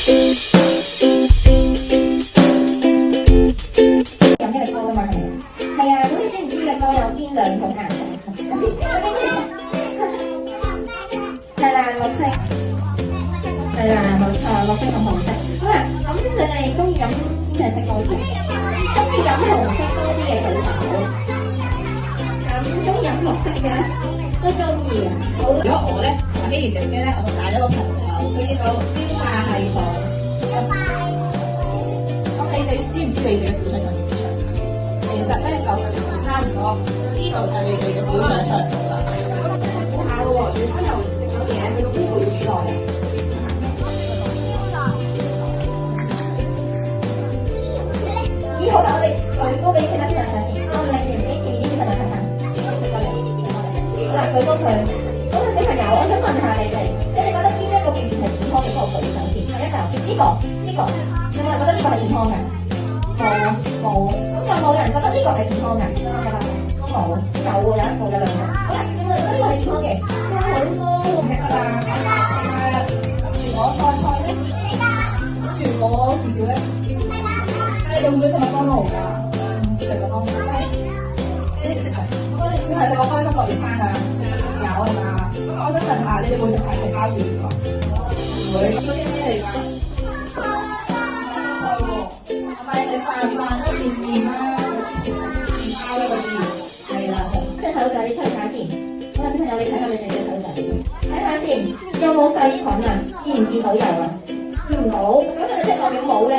飲嘅力多㗎嘛係啊，咁你知唔知力多有邊兩種顏色？係啦，綠色。係啦，冇錯，綠色同紅色。好啦，咁你哋中意飲邊隻色多啲？中意飲紅色多啲嘅舉手。咁中意飲綠色嘅咧，都中意啊。好。如果我咧，希兒姐姐咧，我帶咗個朋友去呢個消化系統。咁你哋知唔知你哋嘅小腸腸點長？其實咧就差唔多，呢度就係你哋嘅小腸腸啦。估下喎，如果又食咗嘢，你個邊度要幾耐啊？以後我哋舉高俾其他小朋友睇先。我哋前邊啲小朋友睇下。好啦，舉高佢。咁啊，小朋友，我想問下你哋，你哋覺得邊一個便便係健康嘅？嗰個舉手先。第一就呢個，有冇人覺得呢個係健康嘅？冇。咁有冇人覺得呢個係健康嘅？都冇。有喎，有一個，有兩個。好啦，有冇人覺得呢個係健康嘅？加好多紅色㗎啦。住我菜菜咧，住我薯條咧。你會唔會食麥當勞㗎？食麥當勞。你食係？我哋小朋友食個開心樂園餐啊，有係嘛？咁我想問下，你哋會食排骨包住㗎？唔會。嗰啲咩嚟㗎？係喎。係飯啦、麵麵啦、包啦嗰啲。係啦。隻手仔出嚟睇先。好啦，小朋友你睇下你哋隻手仔，睇下先，有冇細菌啊？見唔見到有啊？見唔到。咁係咪即係代表冇咧？